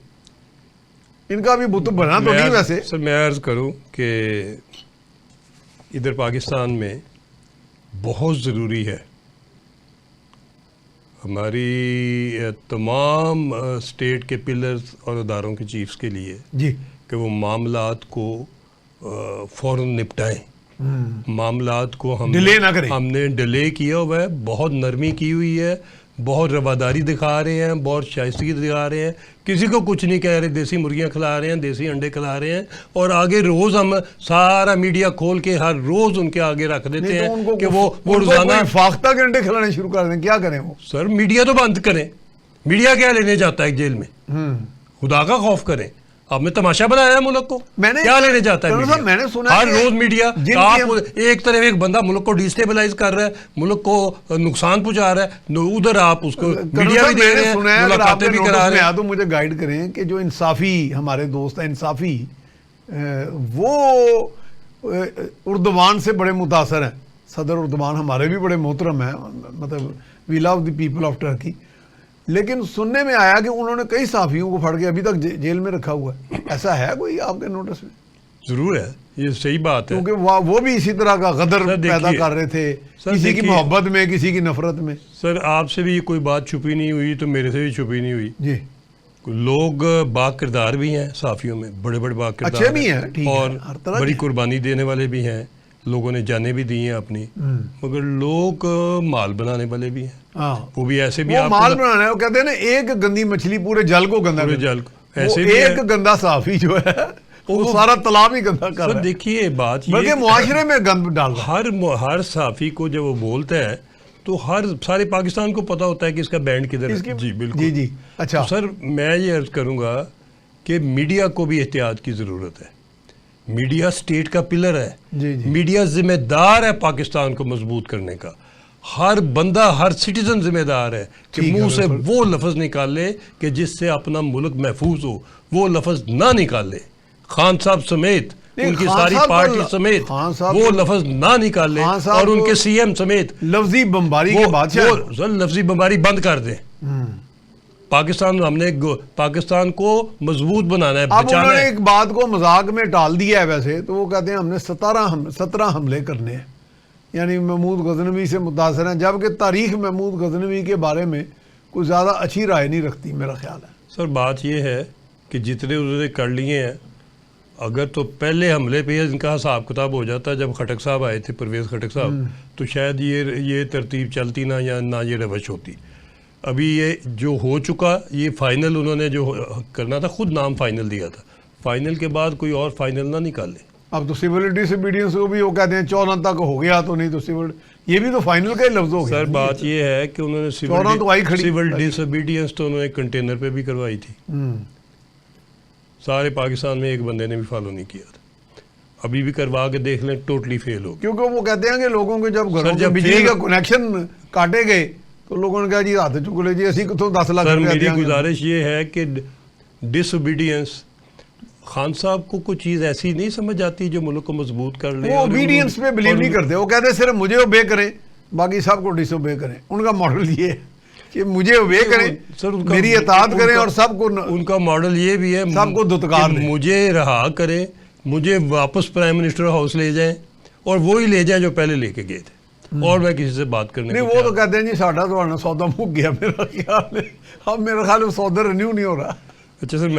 ان کا بھی بت بنا تو نہیں ویسے. سر میں عرض کروں کہ ادھر پاکستان میں بہت ضروری ہے ہماری تمام اسٹیٹ کے پلرز اور اداروں کے چیفز کے لیے جی کہ وہ معاملات کو فوراً نپٹائیں. معاملات کو ڈیلے نہ کریں. ہم نے ڈیلے کیا ہوا ہے، بہت نرمی کی ہوئی ہے، بہت رواداری دکھا رہے ہیں، بہت شائستگی دکھا رہے ہیں، کسی کو کچھ نہیں کہہ رہے، دیسی مرغیاں کھلا رہے ہیں، دیسی انڈے کھلا رہے ہیں، اور آگے روز ہم سارا میڈیا کھول کے ہر روز ان کے آگے رکھ دیتے ہیں کہ وہ روزانہ فاختہ کے انڈے کھلانے شروع کر دیں. کیا کریں وہ؟ سر میڈیا تو بند کریں. میڈیا کیا لینے جاتا ہے جیل میں؟ خدا کا خوف کریں. آپ نے تماشا بنایا ہے ملک کو، کیا لینے جاتا ہے؟ میں نے سنا ہر روز میڈیا آپ ایک طرف ایک بندہ ملک کو ڈیسٹیبلائز کر رہا ہے، ملک کو نقصان پہنچا رہا ہے، ادھر آپ اس کو میڈیا بھی دے رہے ہیں، ملاقاتیں بھی کرا رہے ہیں. تو مجھے گائیڈ کریں کہ جو انصافی ہمارے دوست ہیں، انصافی وہ اردوان سے بڑے متاثر ہیں. صدر اردوان ہمارے بھی بڑے محترم ہیں، مطلب وی لو دی پیپل آف ٹرکی، لیکن سننے میں آیا کہ انہوں نے کئی صحافیوں کو پھڑ کے ابھی تک جیل میں رکھا ہوا ہے. ایسا ہے کوئی آپ کے نوٹس میں؟ ضرور ہے, یہ صحیح بات ہے, کیونکہ وہ بھی اسی طرح کا غدر پیدا کر رہے تھے, کسی کی محبت میں, کسی کی نفرت میں. سر آپ سے بھی یہ کوئی بات چھپی نہیں ہوئی تو میرے سے بھی چھپی نہیں ہوئی. جی, لوگ با کردار بھی ہیں صحافیوں میں, بڑے بڑے با کردار اچھے بھی ہیں, اور بڑی قربانی دینے والے بھی ہیں, لوگوں نے جانیں بھی دی ہیں اپنی, مگر لوگ مال بنانے والے بھی ہیں, وہ بھی ایسے بھی مال بنانا ہے. وہ کہتے ہیں نا ایک گندی مچھلی پورے جل کو گندا پورے جل کو, ایسے بھی ایک گندا صحافی جو ہے وہ سارا تالاب ہی گندا کر رہا ہے. دیکھیے بات یہ بلکہ معاشرے میں گند ڈال رہا ہے. ہر صحافی کو جب وہ بولتا ہے تو سارے پاکستان کو پتا ہوتا ہے کہ اس کا بینڈ کدھر ہے. جی بالکل. جی اچھا سر میں یہ عرض کروں گا کہ میڈیا کو بھی احتیاط کی ضرورت ہے. میڈیا سٹیٹ کا پلر ہے. میڈیا ذمہ دار ہے پاکستان کو مضبوط کرنے کا. ہر بندہ, ہر سٹیزن ذمہ دار ہے کہ منہ سے وہ لفظ نکال لے کہ جس سے اپنا ملک محفوظ ہو, وہ لفظ نہ نکال لے. خان صاحب سمیت, ان کی ساری پارٹی سمیت وہ لفظ نہ نکال لے, اور ان کے سی ایم سمیت لفظی بمباری کے بادشاہ. لفظی بمباری بند کر دیں. ہم نے پاکستان کو مضبوط بنانا ہے, بچانا ہے. ایک بات کو مذاق میں ٹال دیا ہے ویسے تو, وہ کہتے ہیں ہم نے 17 حملے کرنے ہیں, یعنی محمود غزنوی سے متاثر ہیں, جبکہ تاریخ محمود غزنوی کے بارے میں کوئی زیادہ اچھی رائے نہیں رکھتی میرا خیال ہے. سر بات یہ ہے کہ جتنے انہوں نے کر لیے ہیں, اگر تو پہلے حملے پہ ان کا حساب کتاب ہو جاتا جب خٹک صاحب آئے تھے, پرویز خٹک صاحب, تو شاید یہ ترتیب چلتی نہ, یا نہ یہ روش ہوتی. ابھی یہ جو ہو چکا, یہ فائنل انہوں نے جو کرنا تھا, خود نام فائنل دیا تھا, فائنل کے بعد کوئی اور فائنل نہ نکالے. اب تو سول ڈس اوبیڈینس کو بھی وہ کہتے ہیں 14 تک ہو گیا تو نہیں, تو یہ بھی تو فائنل کا ہی لفظ ہو گیا. سر بات یہ ہے کہ انہوں نے سول ڈس اوبیڈینس تو انہوں نے کنٹینر پہ بھی کروائی تھی. سارے پاکستان میں ایک بندے نے بھی فالو نہیں کیا تھا. ابھی بھی کروا کے دیکھ لیں, ٹوٹلی فیل ہو. کیونکہ وہ کہتے ہیں کہ لوگوں کے جب گھروں میں بجلی کا کنیکشن کاٹے گئے تو لوگوں نے کہا جی ہاتھ چک لے جی, اسی کو تو 10 لاکھ. سر میری گزارش یہ ہے کہ ڈس اوبیڈینس, خان صاحب کو کوئی چیز ایسی نہیں سمجھ آتی جو ملک کو مضبوط کر لے. وہ اوبیڈینس پہ بلیو نہیں کرتے, وہ کہتے ہیں صرف مجھے اوبے کریں, باقی سب کو ڈس اوبے کریں. ان کا ماڈل یہ ہے کہ مجھے اوبے کریں, میری اطاعت کریں, اور سب کو, ان کا ماڈل یہ بھی ہے سب کو دتکار دیں, مجھے رہا کریں, مجھے واپس پرائم منسٹر ہاؤس لے جائیں, اور وہی لے جائیں جو پہلے لے کے گئے تھے, اور میں کسی سے بات کرنے نہیں. وہ تو کہتے ہیں جی ساڈا تو سودا مک گیا, میرا خیال ہے اب میرا خیال ہے سودا رینیو نہیں ہو رہا. اچھا سر,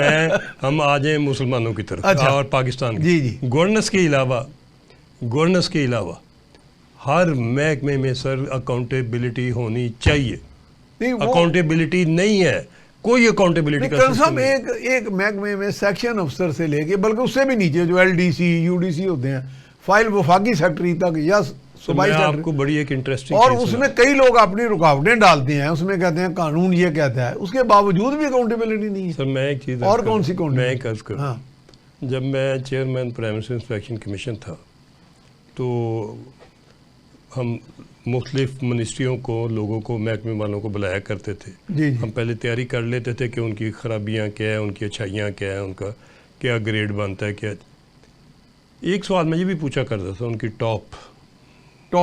ہم آ جائیں مسلمانوں کی طرف اور پاکستان کی. گورننس کے علاوہ ہر محکمے میں سر اکاؤنٹیبلٹی ہونی چاہیے. اکاؤنٹیبلٹی نہیں ہے, کوئی اکاؤنٹیبلٹی کا سسٹم ایک محکمے میں سیکشن افسر سے لے کے, بلکہ اس سے بھی نیچے جو LDC UDC ہوتے ہیں, فائل وفاقی سیکٹری تک یا صوبائی سیکٹری, آپ کو بڑی ایک انٹرسٹنگ, اور اس میں کئی لوگ اپنی رکاوٹیں ڈالتے ہیں, اس میں کہتے ہیں قانون یہ کہتا ہے, اس کے باوجود بھی اکاؤنٹیبلٹی نہیں ہے. سر میں ایک چیز اور کون سی میں ایک عرض کروں, جب میں chairman prime minister inspection commission تھا تو ہم مختلف منسٹریوں کو, لوگوں کو, محکمے والوں کو بلایا کرتے تھے. ہم پہلے تیاری کر لیتے تھے کہ ان کی خرابیاں کیا ہیں, ان کی اچھائیاں کیا ہیں, ان کا کیا گریڈ بنتا ہے, کیا. ایک سوال میں یہ بھی پوچھا کرتا تھا, ان کی ٹاپ جو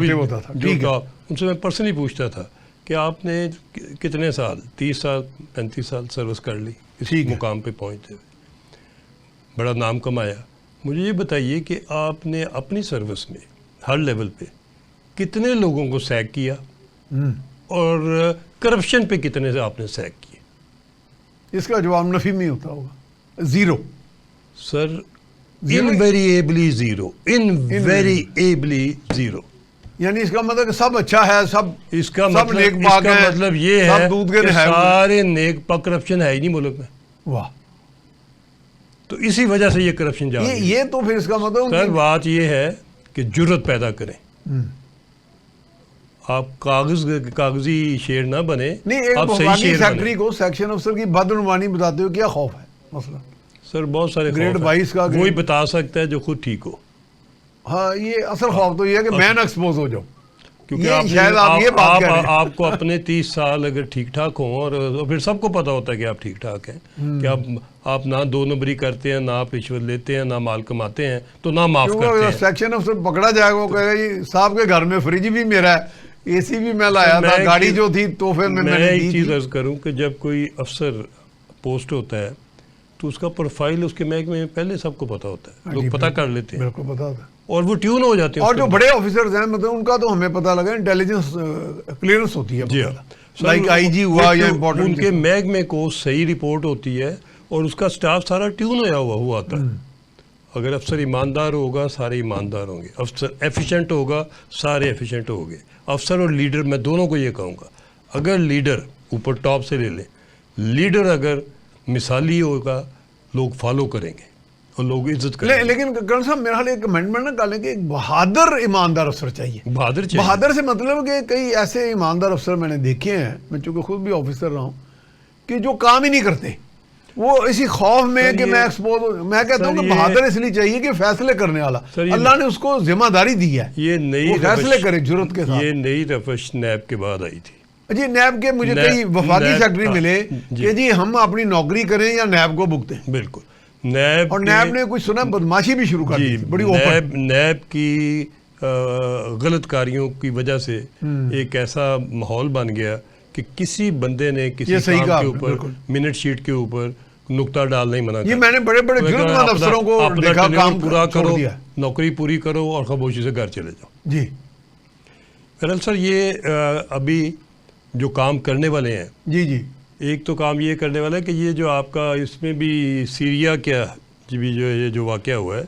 ہوتا تھا, ان سے میں پرسنلی پوچھتا تھا کہ آپ نے کتنے سال, 30 سال 35 سال سروس کر لی, اس مقام پہ پہنچتے ہوئے, بڑا نام کمایا. مجھے یہ بتائیے کہ آپ نے اپنی سروس میں ہر لیول پہ کتنے لوگوں کو سیک کیا, اور کرپشن پہ کتنے سے آپ نے سیک کیے؟ اس کا جواب نفی میں ہوتا ہوگا, 0. سر انویریبلی 0, انویریبلی 0. یعنی اس کا مطلب کہ سب اچھا ہے, سب اس کا مطلب یہ ہے کہ سارے نیک پاک, کرپشن ہے ہی نہیں ملک میں. واہ. تو اسی وجہ سے یہ کرپشن جا رہی ہے. یہ تو پھر اس کا مطلب سر بات یہ ہے کہ جرت پیدا کریں, آپ کاغذی شیر نہ بنے. نہیں, آپ صحیح شیر سیکٹری کو سیکشن افسر کی بدعنوانی بتاتے ہو, کیا خوف ہے مسئلہ؟ سر بہت سارے گریڈ 22 کا وہی بتا سکتا ہے جو خود ٹھیک ہو. ہاں, یہ اصل خوف تو یہ ہے کہ میں نہ ایکسپوز ہو جاؤں, کیونکہ آپ کو اپنے 30 سال اگر ٹھیک ٹھاک ہوں, اور پھر سب کو پتا ہوتا ہے کہ آپ ٹھیک ٹھاک ہیں, کہ آپ نہ 2 نمبری کرتے ہیں, نہ آپ رشوت لیتے ہیں, نہ مال کماتے ہیں, تو نہ معاف کرتے ہیں. سیکشن افسر پکڑا جائے گا, وہ کہے گا جی صاحب کے گھر میں فریج بھی میرا ہے, اے سی بھی میں لایا تھا, گاڑی جو تھی تحفے میں نے ایک دی چیز تھی. عرض کروں کہ جب کوئی افسر پوسٹ ہوتا ہے تو اس کا پروفائل اس کے محکمے میں پہلے سب کو پتا ہوتا ہے, لوگ پتہ کر لیتے ہیں بالکل پتا ہوتا ہے. اور وہ ٹیون ہو جاتے ہیں. اور جو بڑے آفیسرز ہیں مطلب ان کا تو ہمیں پتہ لگا انٹیلیجنس کلیئرنس ہوتی ہے, جی لائک آئی جی ہوا یا امپورٹنٹ, ان کے محکمے کو صحیح رپورٹ ہوتی ہے اور اس کا سٹاف سارا ٹیون ہوا آتا ہے. اگر افسر ایماندار ہوگا سارے ایماندار ہوں گے, افسر ایفیشینٹ ہوگا سارے ایفیشینٹ ہوں گے. افسر اور لیڈر میں دونوں کو یہ کہوں گا, اگر لیڈر اوپر ٹاپ سے لے لیں, لیڈر اگر مثالی ہوگا لوگ فالو کریں گے اور لوگ عزت کریں گے. لیکن کرن صاحب میرا خیال ایک امینڈمنٹ نہ ڈالیں کہ ایک بہادر ایماندار افسر چاہیے. بہادر چاہیے. بہادر سے مطلب کہ کئی ایسے ایماندار افسر میں نے دیکھے ہیں, میں چونکہ خود بھی آفیسر رہا ہوں, کہ جو کام ہی نہیں کرتے, وہ اسی خوف میں کہ میں ایکسپوز ہوں. میں کہتا ہوں کہ بہادر اس لیے چاہیے کہ فیصلے کرنے والا, اللہ نے اس کو ذمہ داری دی ہے, یہ نئی وہ فیصلے کرے جرت کے ساتھ. یہ نئی روش نیب کے بعد آئی تھی. جی نیب کے مجھے کئی وفاقی سیکرٹری ملے کہ جی ہم اپنی نوکری کریں یا نیب کو بھگتیں. بالکل. نیب اور نیب نے کچھ سنا بدماشی بھی شروع کر دی بڑی اوپن. نیب کی غلط کاریوں کی وجہ سے ایک ایسا ماحول بن گیا کہ کسی بندے نے کسی کام کے اوپر منٹ شیٹ کے اوپر نقطہ ڈالنا ہی منع کر. یہ میں نے بڑے بڑے جرمند افسروں کو دیکھا, کام پورا کرو, دیا, نوکری پوری کرو اور خاموشی سے گھر چلے جاؤ. جی کرل سر, یہ ابھی جو کام کرنے والے ہیں, جی جی, ایک تو کام یہ کرنے والا ہے کہ یہ جو آپ کا اس میں بھی سیریا کیا بھی یہ جو واقعہ ہوا ہے,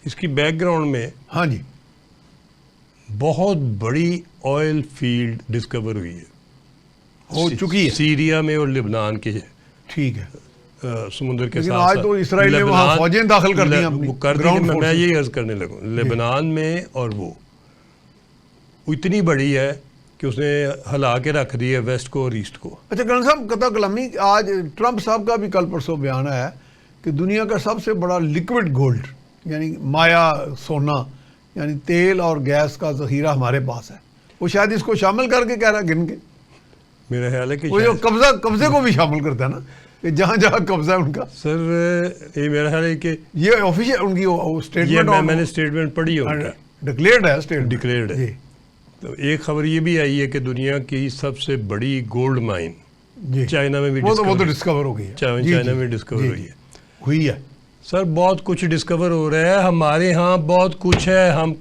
اس کی بیک گراؤنڈ میں ہاں جی بہت بڑی آئل فیلڈ ڈسکور ہوئی ہے, ہو چکی ہے سیریا میں اور لبنان کے. ٹھیک ہے, سمندر کے لیکن ساتھ آج تو اسرائیل نے وہاں فوجیں داخل کر دی اپنی گراؤنڈ فورس. میں یہی عرض کرنے لگوں, لبنان میں, اور وہ اتنی بڑی ہے کہ اس نے ہلا کے رکھ دی ہے ویسٹ کو اور ایسٹ کو. اچھا کرن صاحب, قطع کلامی, آج ٹرمپ صاحب کا بھی کل پرسوں بیان ہے کہ دنیا کا سب سے بڑا لیکوڈ گولڈ یعنی مایا سونا یعنی تیل اور گیس کا ذخیرہ ہمارے پاس ہے. وہ شاید اس کو شامل کر کے کہہ رہا ہے, گن کے. میرا خیال ہے کہ وہ جو قبضے کو بھی شامل کرتا ہے نا, کہ جہاں جہاں قبضہ ہے ان کا. سر یہ میرا خیال ہے کہ یہ آفیشیل ان کی اسٹیٹمنٹ, میں نے اسٹیٹمنٹ پڑھی ہے, ڈکلیئرڈ ہے اسٹیٹمنٹ, ڈکلیئرڈ ہے. تو ایک خبر یہ بھی آئی ہے کہ دنیا کی سب سے بڑی گولڈ مائن چائنا میں بھی ڈسکور ہو گئی ہے. چائنا میں ڈسکور ہوئی ہے. سر بہت کچھ ڈسکور ہو رہا ہے, ہمارے ہاں بہت کچھ ہے, ہم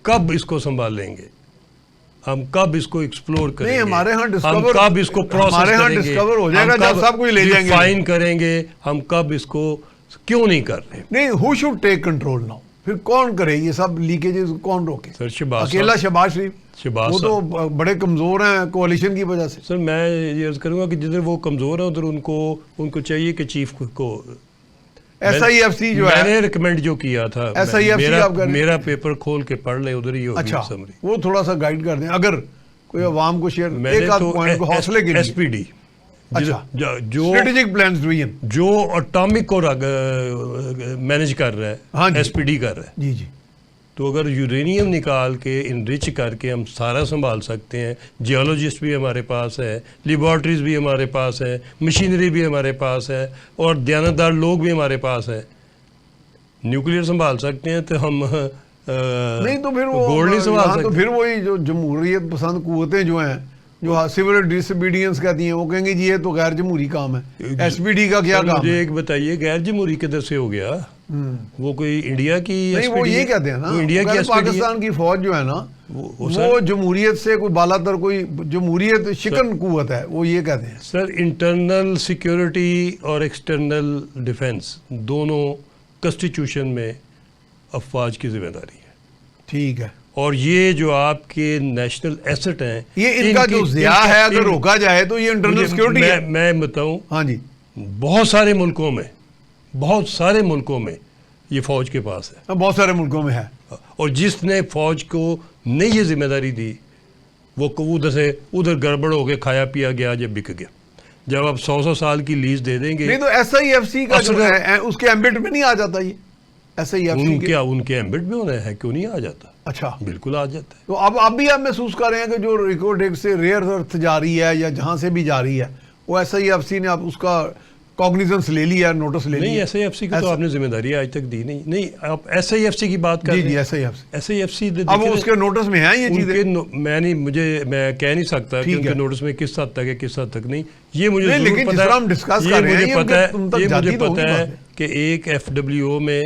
کب اس کو سنبھال لیں گے, ہم کب اس کو ایکسپلور کریں گے, ہمارے ہاں ہم کب اس کو پروسیس کریں گے, ڈسکور ہو جائے گا جب سب کچھ لے جائیں گے, ڈیفائن کریں گے, ہم کب اس کو کیوں نہیں کر رہے. نہیں, who should take control now, پھر کون کرے یہ سب لیکیجز, کون روکے؟ سر شہباز, اکیلا شہباز شریف, وہ تو بڑے کمزور ہیں کوalition کی وجہ سے. سر میں یہ عرض کروں گا کہ جدھر وہ کمزور ہیں ادھر ان کو چاہیے کہ چیف کو ایس آئی ایف سی جو ہے, میں نے ریکمینڈ جو کیا تھا, ایس آئی ایف سی میرا پیپر کھول کے پڑھ لیں, ادھر ہی ہوگی. اچھا, وہ تھوڑا سا گائیڈ کر دیں اگر کوئی عوام کو شیئر, ایک آدھ پوائنٹ کو حوصلے کے لیے. ایس پی ڈی اچھا, جو اسٹریٹجک پلانز ڈویژن جو اٹامک کو مینیج کر رہا ہے, ایس پی ڈی کر رہا ہے. جی جی, تو اگر یورینیم نکال کے انرچ کر کے ہم سارا سنبھال سکتے ہیں, جیولوجسٹ بھی ہمارے پاس ہے, لیبارٹریز بھی ہمارے پاس ہے, مشینری بھی ہمارے پاس ہے, اور دیانتدار لوگ بھی ہمارے پاس ہیں, نیوکلیئر سنبھال سکتے ہیں, تو ہم نہیں تو پھر وہ گولڈ نہیں سنبھال سکتے. تو پھر وہی جو جمہوریت پسند قوتیں جو ہیں, جو سول ڈس اوبیڈینس کہتی ہیں, وہ کہیں گے جی یہ تو غیر جمہوری کام ہے. ایس پی ڈی کا کیا کام ہے؟ مجھے ایک بتائیے, غیر جمہوری کدھر سے ہو گیا؟ وہ کوئی انڈیا کی نہیں, وہ یہ کہتے ہیں نا, پاکستان کی فوج جو ہے نا وہ جمہوریت سے کوئی بالا تر کوئی جمہوریت شکن قوت ہے, وہ یہ کہتے ہیں. سر انٹرنل سیکیورٹی اور ایکسٹرنل ڈیفنس دونوں کنسٹیٹیوشن میں افواج کی ذمہ داری ہے. ٹھیک ہے, اور یہ جو آپ کے نیشنل ایسٹ ہیں, یہ ان کا جو ضیاء ہے اگر روکا جائے تو یہ انٹرنل سیکیورٹی ہے. میں بتاؤں, ہاں جی, بہت سارے ملکوں میں یہ فوج کے پاس ہے, بہت سارے ملکوں میں ہے, اور جس نے فوج کو نہیں یہ ذمہ داری دی وہ ادھر گڑبڑ ہو کے کھایا پیا گیا, جب بک گیا. جب آپ 100 سال کی لیز دے دیں گے, نہیں تو ایس آئی ایف سی کا جو ہے اس کے ایمبٹ میں نہیں آ جاتا یہ ایس آئی ایف سی, ان کے ایمبٹ میں ہونا ہے, کیوں نہیں آ جاتا؟ اچھا, بالکل آ جاتا ہے. تو اب بھی آپ محسوس کر رہے ہیں کہ جو ریکارڈ سے ریئر ارتھ جا رہی ہے یا جہاں سے بھی جا رہی ہے, وہ ایس آئی ایف سی نے اب اس کا کاگنیزنس لے لیا, نوٹس لے نہیں, لیا. ایس آئی ایف سی کی تو آپ نے ذمہ داری آج تک دی نہیں. نہیں, آپ ایس آئی ایف سی کی بات کر جی رہے جی ہیں. S I F C, S I F C اب اس کے نوٹس میں ہیں یہ چیزیں. میں کہہ نہیں سکتا کہ ان کے نوٹس میں کس حد تک ہے کس حد تک نہیں. یہ مجھے نہیں, ضرور لیکن پتہ جس طرح ہم ڈسکس کر رہے ہیں یہ مجھے تو پتہ ہے کہ ایک ایف ڈبلیو میں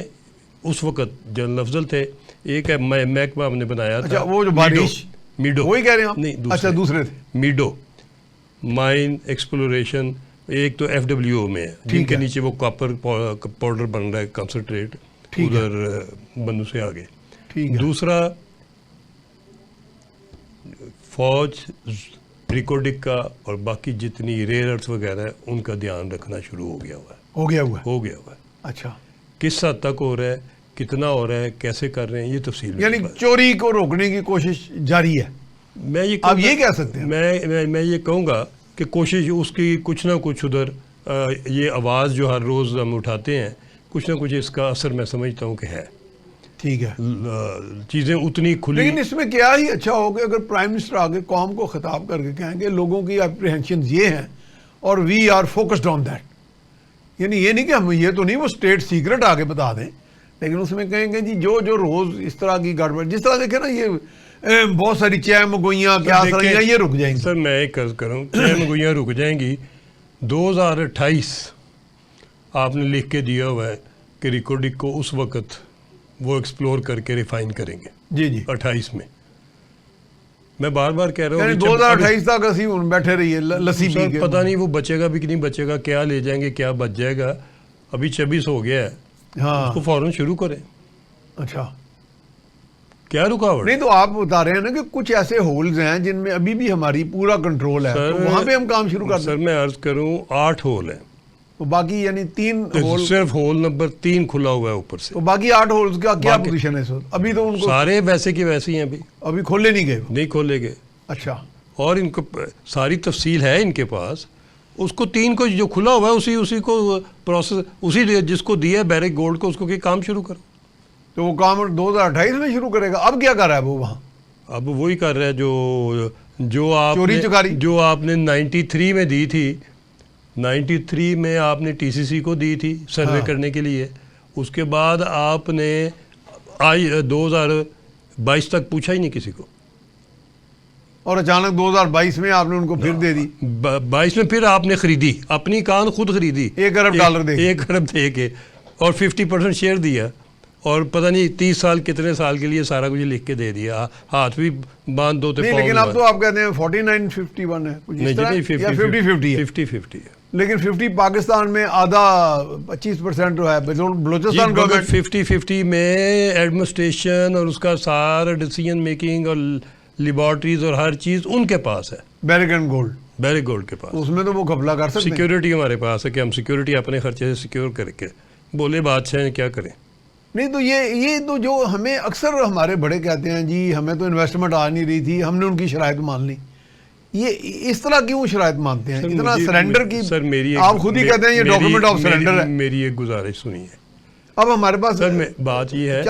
اس وقت جنرل افضل تھے, ایک محکمہ ہم نے بنایا تھا. اچھا, وہ جو بارش میڈو, وہی کہہ رہے ہیں آپ؟ نہیں, اچھا دوسرے تھے. میڈو مائن ایکسپلوریشن, ایک تو ایف ڈبلیو میں ہے جن کے نیچے وہ کاپر پاؤڈر بن رہا ہے کنسنٹریٹ, ادھر بندو سے آگے. دوسرا فوج ریکارڈنگ کا اور باقی جتنی ریئر ارتھ وغیرہ ہے ان کا دھیان رکھنا شروع ہو گیا ہوا ہے. اچھا, کس حد تک ہو رہا ہے, کتنا ہو رہا ہے, کیسے کر رہے ہیں, یہ تفصیل یعنی چوری کو روکنے کی کوشش جاری ہے. آپ یہ کہہ سکتے ہیں. میں یہ کہوں گا کہ کوشش اس کی کچھ نہ کچھ ادھر یہ آواز جو ہر روز ہم اٹھاتے ہیں, کچھ نہ کچھ اس کا اثر میں سمجھتا ہوں کہ ہے. ٹھیک ہے, چیزیں اتنی کھلی. لیکن اس میں کیا ہی اچھا ہوگا اگر پرائم منسٹر آگے قوم کو خطاب کر کے کہیں گے لوگوں کی اپریہنشنز یہ ہیں اور we are focused on that. یعنی یہ نہیں کہ ہم یہ تو نہیں وہ اسٹیٹ سیکرٹ آگے بتا دیں, لیکن اس میں کہیں گے جی جو روز اس طرح کی گڑبڑ, جس طرح دیکھیں نا یہ بہت ساری چائے مگوئیاں کیا سرائیاں یہ رک جائیں گی. سر میں ایک عرض کروں, چائے مگوئیاں رک جائیں گی. 2028 آپ نے لکھ کے دیا ہوا ہے کہ ریکارڈنگ کو اس وقت وہ ایکسپلور کر کے ریفائن کریں گے. جی جی 28 میں. میں بار بار کہہ رہا ہوں 2028 تک اسی بیٹھے رہیے لسی پی کے. پتہ نہیں وہ بچے گا بھی کہ نہیں بچے گا, کیا لے جائیں گے, کیا بچ جائے گا. ابھی 26 ہو گیا ہے, اس کو فوراً شروع کریں. اچھا, کیا رکاوٹ؟ نہیں تو آپ بتا رہے ہیں نا کہ کچھ ایسے ہولز ہیں جن میں ابھی بھی ہماری پورا کنٹرول ہے, تو وہاں پہ ہم کام شروع کر دیں. سر میں عرض کروں 8 ہول ہیں, تو باقی یعنی 3 ہول, صرف ہول نمبر 3 کھلا ہوا ہے اوپر سے. تو باقی 8 ہولز کا کیا پوزیشن ہے اس وقت؟ ابھی تو ان کو سارے ویسے کی ویسے ہی ہیں, ابھی کھولے نہیں گئے, نہیں کھولے گئے. اچھا, اور ان کو ساری تفصیل ہے ان کے پاس. اس کو 3 کو جو کھلا ہوا ہے اسی کو پروسیس, اسی جس کو دیا ہے بیرک گولڈ کو, اس کو کہ کام شروع کرو. تو وہ کام 2028 میں شروع کرے گا. اب کیا کر رہا ہے وہ وہاں؟ اب وہی کر رہا ہے جو آپ نے 93 میں دی تھی. 93 میں آپ نے ٹی سی سی کو دی تھی سروے کرنے کے لیے. اس کے بعد آپ نے 2022 تک پوچھا ہی نہیں کسی کو, اور اچانک 2022 میں آپ نے ان کو پھر دے دی. 22 میں پھر آپ نے خریدی, اپنی کان خود خریدی, $1 ارب دے, 1 ارب دے کے, اور 50% شیئر دیا, اور پتہ نہیں 30 سال کتنے سال کے لیے سارا کچھ لکھ کے دے دیا. ہاتھ بھی باندھ دو. نہیں لیکن اب تو آپ کہتے ہیں 49-51 ہے کچھ اس طرح, یا 50-50 ہے. 50-50 ہے, لیکن 50 پاکستان میں آدھا 25% جو ہے بلوچستان گورنمنٹ. 50-50 میں ایڈمنسٹریشن اور اس کا سارا ڈیسیجن میکنگ اور لیبارٹریز اور ہر چیز ان کے پاس ہے. بیرک گولڈ کے پاس. اس میں تو وہ گھپلا کر سکتے ہیں. سیکیورٹی ہمارے پاس ہے کہ ہم سیکیورٹی اپنے خرچے سے سیکیور کر کے بولے بادشاہ کیا کریں. نہیں تو یہ تو جو ہمیں اکثر ہمارے بڑے کہتے ہیں جی ہمیں تو انویسٹمنٹ آ نہیں رہی تھی, ہم نے ان کی شرائط مان لی. یہ اس طرح کیوں شرائط مانتے ہیں اتنا سرنڈر کی؟ سر میری آپ خود ہی کہتے ہیں یہ ڈاکومنٹ آف سرنڈر ہے. میری ایک گزارش سنیے. اب ہمارے پاس سر بات یہ ہے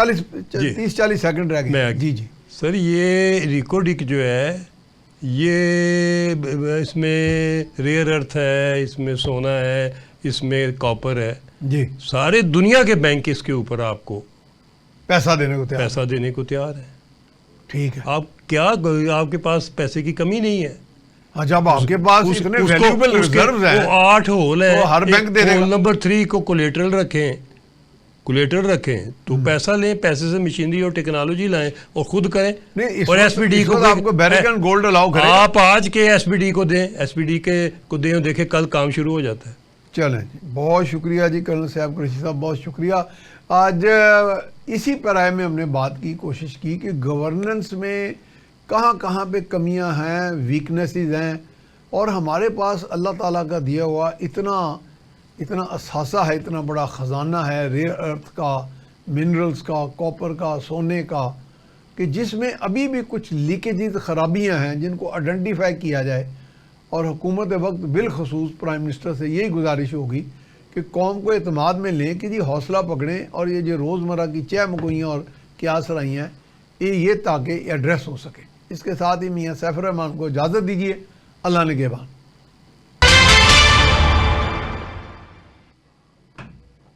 30-40 سیکنڈ رہ گئے. جی جی سر, یہ ریکارڈنگ جو ہے یہ اس میں ریئر ارتھ ہے, اس میں سونا ہے, اس میں کاپر ہے. جی, سارے دنیا کے بینک اس کے اوپر آپ کو پیسہ دینے کو تیار ہے. ٹھیک ہے, آپ کے پاس پیسے کی کمی نہیں ہے. جب آپ کے پاس اتنے ویلیوبل ریزروز ہیں, 8 ہول ہیں, ہر بینک دے دے گا. ہول نمبر 3 کو کولیٹرل رکھیں تو پیسہ لیں, پیسے سے مشینری اور ٹیکنالوجی لائیں اور خود کریں. اور ایس پی ڈی کو آپ کو بیرک اینڈ گولڈ الاؤ کریں, آپ آج کے ایس پی ڈی کو دیں, ایس پی ڈی کو دیں اور دیکھیں کل کام شروع ہو جاتا ہے. چلیں جی, بہت شکریہ جی کرنل صاحب, قریشی صاحب بہت شکریہ. آج اسی پیرائے میں ہم نے بات کی, کوشش کی کہ گورننس میں کہاں پہ کمیاں ہیں, ویکنیسز ہیں, اور ہمارے پاس اللہ تعالیٰ کا دیا ہوا اتنا اثاثہ ہے, اتنا بڑا خزانہ ہے ریئر ارتھ کا, منرلز کا, کاپر کا, سونے کا, کہ جس میں ابھی بھی کچھ لیکیجز, خرابیاں ہیں جن کو آئیڈینٹیفائی کیا جائے. اور حکومت وقت بالخصوص پرائم منسٹر سے یہی گزارش ہوگی کہ قوم کو اعتماد میں لیں کہ جی حوصلہ پکڑیں, اور یہ جو روزمرہ کی چہ مگوئیاں اور کیا سرائیاں ہیں یہ تاکہ ایڈریس ہو سکے. اس کے ساتھ ہی میاں سیف الرحمان کو اجازت دیجیے. اللہ نگہبان.